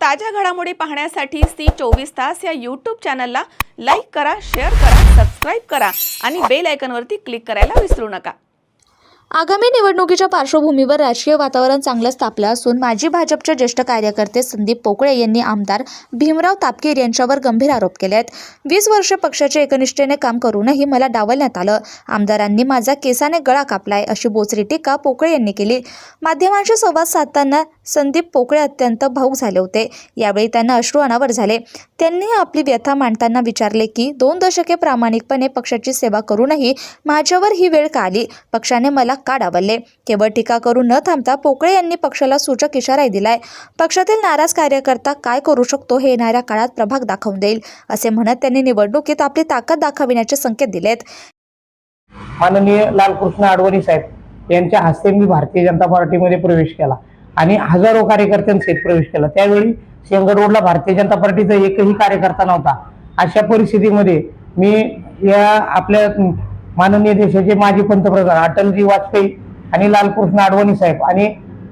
ताज्या घडामोडी पाहण्यासाठी सी24 या यूट्यूब चॅनलला लाईक करा, शेअर करा, सबस्क्राईब करा आणि बेल आयकॉनवरती क्लिक करायला विसरू नका। आगामी निवडणुकीच्या पार्श्वभूमीवर राजकीय वातावरण चांगलंच तापलं असून माजी भाजपचे ज्येष्ठ कार्यकर्ते संदीप पोकळे यांनी आमदार भीमराव तापकीर यांच्यावर गंभीर आरोप केले आहेत। 20 वर्ष पक्षाच्या एकनिष्ठेने काम करूनही मला डावलण्यात आलं, आमदारांनी माझा केसाने गळा कापलाय, अशी बोचरी टीका पोकळे यांनी केली। माध्यमांशी संवाद साधताना संदीप पोकळे अत्यंत भावूक झाले होते। यावेळी त्यांना अश्रू अनावर झाले। त्यांनी आपली व्यथा मांडताना विचारले की 2 दशके प्रामाणिकपणे पक्षाची सेवा करूनही माझ्यावर ही वेळ का आली, पक्षाने मला का डावलले। केवळ टीका करून न थांबता पोकळे यांनी पक्षाला सूचक इशाराही दिलाय। पक्षातील नाराज कार्यकर्ता काय करू शकतो हे येणाऱ्या काळात प्रभाग दाखवून देईल, असे म्हणत त्यांनी निवडणुकीत आपली ताकद दाखविण्याचे संकेत दिलेत। माननीय लालकृष्ण अडवाणी साहेब यांच्या हस्ते मी भारतीय जनता पार्टीमध्ये प्रवेश केला आणि हजारो कार्यकर्त्यांसहित प्रवेश केला। त्यावेळी सिंहगड रोडला भारतीय जनता पार्टीचा एकही कार्यकर्ता नव्हता। अशा परिस्थितीमध्ये मी या आपल्या माननीय देशाचे माजी पंतप्रधान अटलजी वाजपेयी आणि लालकृष्ण अडवाणी साहेब आणि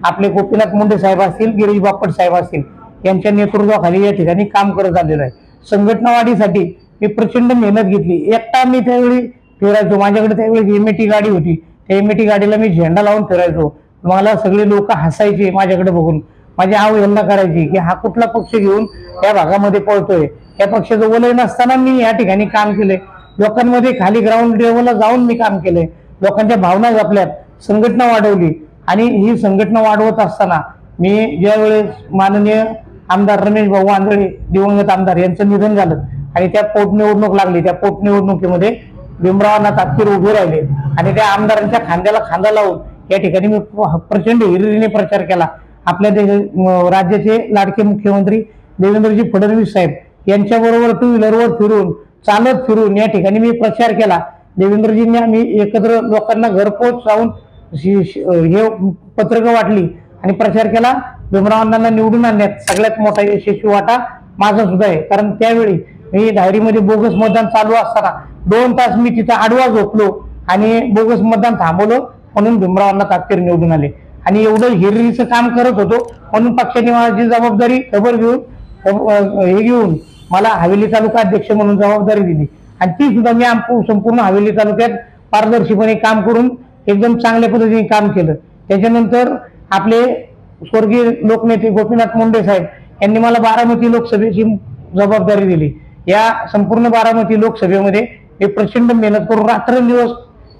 आपले गोपीनाथ मुंडे साहेब असतील, गिरीश बापट साहेब असतील, यांच्या नेतृत्वाखाली या ठिकाणी काम करत आलेलो आहे। संघटना वाढीसाठी मी प्रचंड मेहनत घेतली। एकटा मी त्यावेळी फिरायचो, माझ्याकडे त्यावेळी एमएटी गाडी होती, त्या एमएटी गाडीला मी झेंडा लावून फिरायचो। मला सगळे लोक हसायचे माझ्याकडे बघून, माझी आवहेलना करायची की हा कुठला पक्ष घेऊन या भागामध्ये पळतोय। त्या पक्षाचं वलय नसताना मी या ठिकाणी काम केले, लोकांमध्ये खाली ग्राउंड लेवलला जाऊन मी काम केले, लोकांच्या भावना जपल्यात, संघटना वाढवली। आणि ही संघटना वाढवत असताना मी ज्यावेळेस माननीय आमदार रमेश भाऊ आंधळे दिवंगत आमदार यांचं निधन झालं आणि त्या पोटनिवडणूक लागली, त्या पोटनिवडणुकीमध्ये भीमरावांना तापकीर उभे राहिले आणि त्या आमदारांच्या खांद्याला खांदा लावून या ठिकाणी मी प्रचंड हिरिरीने प्रचार केला। आपल्या राज्याचे लाडके मुख्यमंत्री देवेंद्रजी फडणवीस साहेब यांच्याबरोबर 2 व्हीलरवर फिरून, चालत फिरून या ठिकाणी मी प्रचार केला। देवेंद्रजींनी आम्ही एकत्र लोकांना घरपोच जाऊन हे पत्रकं वाटली आणि प्रचार केला। भीमरावांना निवडून आणण्यात सगळ्यात मोठा यशस्वी वाटा माझा सुद्धा आहे, कारण त्यावेळी मी डायरीमध्ये बोगस मतदान चालू असताना 2 तास मी तिथं आडवा झोपलो आणि बोगस मतदान थांबवलं, म्हणून भीमरावांना तापकीर निवडून आले। आणि एवढं हिरिरीचं काम करत होतो म्हणून पक्षाने माझी जबाबदारी खबर घेऊन मला हवेली तालुका अध्यक्ष म्हणून जबाबदारी दिली आणि ती सुद्धा मी संपूर्ण हवेली तालुक्यात पारदर्शीपणे काम करून एकदम चांगल्या पद्धतीने काम केलं। त्याच्यानंतर आपले स्वर्गीय लोकनेते गोपीनाथ मुंडे साहेब यांनी मला बारामती लोकसभेची जबाबदारी दिली। या संपूर्ण बारामती लोकसभेमध्ये मी प्रचंड मेहनत करून रात्रंदिवस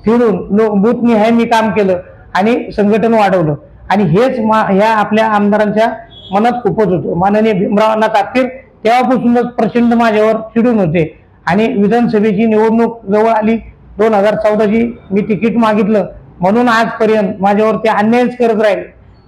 फिरून बूथ निहाय मी काम केलं आणि संघटन वाढवलं। आणि हेच ह्या आपल्या आमदारांच्या मनात खूपच होतं। माननीय भीमरावांना तापकीर तेव्हापासूनच प्रचंड माझ्यावर चिडून होते आणि विधानसभेची निवडणूक जवळ आली, 2014ची मी तिकीट मागितलं म्हणून आजपर्यंत माझ्यावर ते अन्यायच करत राहील।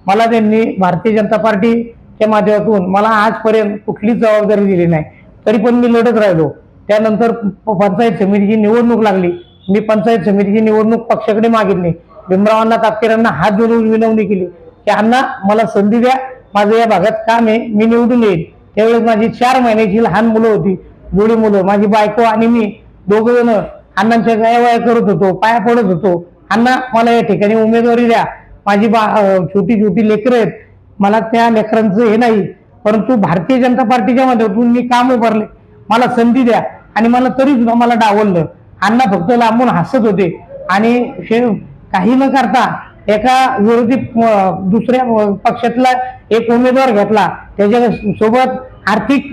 मला त्यांनी भारतीय जनता पार्टीच्या माध्यमातून मला आजपर्यंत कुठलीच जबाबदारी दिली नाही, तरी पण मी लढत राहिलो। त्यानंतर पंचायत समितीची निवडणूक लागली, मी पंचायत समितीची निवडणूक पक्षाकडे मागितली। भीमरावांना तापकीरांना हात जोडून विनवणी केली की अण्णा मला संधी द्या, माझं या भागात काम आहे, मी निवडून येईल। त्यावेळेस माझी 4 महिन्याची लहान मुलं होती, जोडी मुलं, माझी बायको आणि मी दोघं जण अण्णांच्या गायवाया करत होतो, पाया पडत होतो, अण्णा मला या ठिकाणी उमेदवारी द्या, माझी छोटी छोटी लेकरं आहेत, मला त्या लेकरांचं हे नाही, परंतु भारतीय जनता पार्टीच्या माध्यमातून मी काम उभारले, मला संधी द्या। आणि मला तरी सुद्धा मला डावललं। अण्णा फक्त लांबून हसत होते आणि काही न करता एका विरोधी दुसऱ्या पक्षातला एक उमेदवार घेतला, त्याच्या सोबत आर्थिक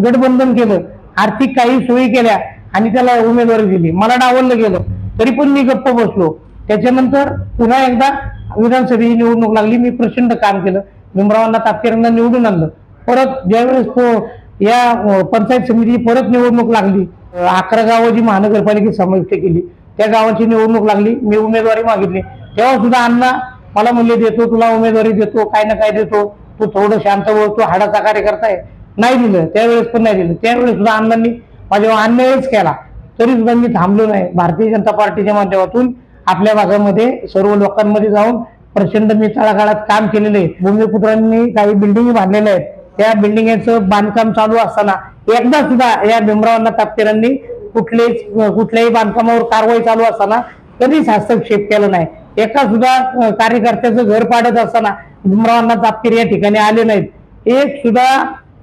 गठबंधन केलं, आर्थिक काही सोयी केल्या आणि त्याला उमेदवारी दिली। मला डावललं गेलं तरी पण मी गप्प बसलो। त्याच्यानंतर पुन्हा एकदा विधानसभेची निवडणूक लागली, मी प्रचंड काम केलं, भीमरावांना तापकीरांना निवडून आणलं। परत ज्यावेळेस या पंचायत समितीची परत निवडणूक लागली, 11 गावाची महानगरपालिका समाविष्ट केली, त्या गावाची निवडणूक लागली, मी उमेदवारी मागितली। तेव्हा सुद्धा अण्णा मला म्हणले देतो, तुला उमेदवारी देतो, काय ना काय देतो, तू थोडं शांत हो, तू हाडाचा कार्यकर्ता आहे, नाही दिलं। त्यावेळेस पण नाही दिलं। त्यावेळेस सुद्धा अण्णांनी माझ्यावर अन्यायच केला, तरी सुद्धा मी थांबलो नाही। भारतीय जनता पार्टीच्या माध्यमातून आपल्या भागामध्ये सर्व लोकांमध्ये जाऊन प्रचंड मी तळागाळात काम केलेलं आहे। भूमिपुत्रांनी काही बिल्डिंग बांधलेल्या आहेत, त्या बिल्डिंगचं बांधकाम चालू असताना एकदा सुद्धा या भीमरावांना तापकीरांनी कुठल्याही बांधकामावर कारवाई चालू असताना कधीच हस्तक्षेप केला नाही। एका सुद्धा कार्यकर्त्याचं घर पाडत असताना भीमरावांना तापकीर या ठिकाणी आले नाहीत। एक सुद्धा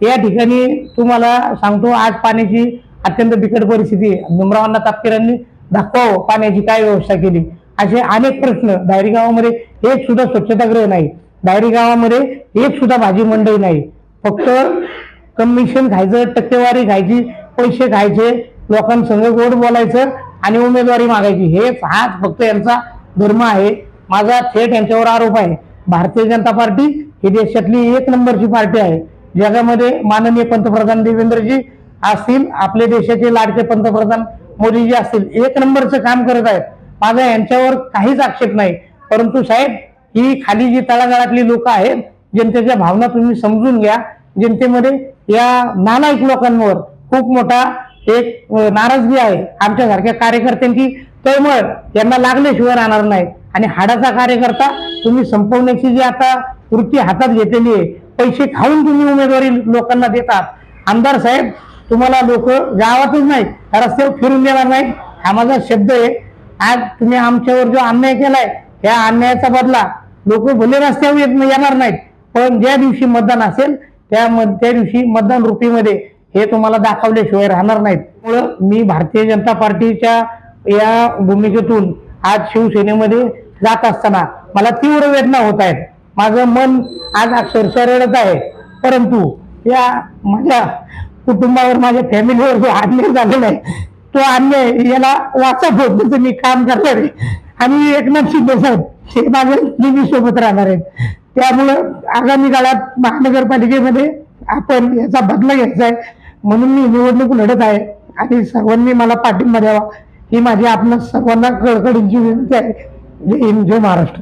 या ठिकाणी तुम्हाला सांगतो, आज पाण्याची अत्यंत बिकट परिस्थिती आहे. भीमरावांना तापकीरांनी दाखवावं पाण्याची काय व्यवस्था केली. असे अनेक प्रश्न. डायरी गावामध्ये एक सुद्धा स्वच्छतागृह नाही, डायरी गावामध्ये एक सुद्धा भाजी मंडई नाही. फक्त कमिशन खायचं, टक्केवारी खायची, पैसे खायचे, लोकांसंग गोड बोलायचं आणि उमेदवारी मागायची. हाच फक्त यांचा धर्म आहे. माझा थेट यांच्यावर आरोप आहे. भारतीय जनता पार्टी ही देशातली 1 नंबरची पार्टी आहे. जगामध्ये माननीय पंतप्रधान देवेंद्रजी असतील, आपले देशाचे लाडके पंतप्रधान मोदीजी असतील, 1 नंबरचं काम करत आहेत. माझा यांच्यावर काहीच आक्षेप नाही. परंतु साहेब, ही खाली जी तळागाळातली लोक आहेत, जनतेच्या भावना तुम्ही समजून घ्या. जनतेमध्ये या नालायक लोकांवर खूप मोठा एक नाराजगी आहे. आमच्यासारख्या कार्यकर्त्यांची तळमळ यांना लागल्याशिवाय राहणार नाही. आणि हाडाचा कार्यकर्ता तुम्ही संपवण्याची जी आता वृत्ती हातात घेतलेली आहे, पैसे खाऊन तुम्ही उमेदवारी लोकांना देतात. आमदार साहेब, तुम्हाला लोक गावातच नाही रस्त्यावर फिरून देणार नाहीत, हा माझा शब्द आहे. आज तुम्ही आमच्यावर जो अन्याय केलाय, त्या अन्यायाचा बदला लोक भले रस्त्यावर येणार नाहीत, पण ज्या दिवशी मतदान असेल त्या दिवशी मतदान रुपीमध्ये हे तुम्हाला दाखवल्याशिवाय राहणार नाहीत. त्यामुळं मी भारतीय जनता पार्टीच्या या भूमिकेतून आज शिवसेनेमध्ये जात असताना मला तीव्र वेदना होत आहेत. माझं मन आज अक्षरशः रडत आहे. परंतु या माझ्या कुटुंबावर, माझ्या फॅमिलीवर जो अन्याय झालेला आहे, तो अन्याय याला वाचा फोडण्याचं मी काम करणार आहे. आणि एकनाथ शिंदे साहेब हे माझ्या नेहमी सोबत राहणार आहेत. त्यामुळं आगामी काळात महानगरपालिकेमध्ये आपण याचा बदला घ्यायचा आहे, म्हणून मी निवडणूक लढत आहे. आणि सर्वांनी मला पाठिंबा द्यावा ही माझी आपल्या सर्वांना कळकळीची विनंती आहे. जय हिंद, जय महाराष्ट्र.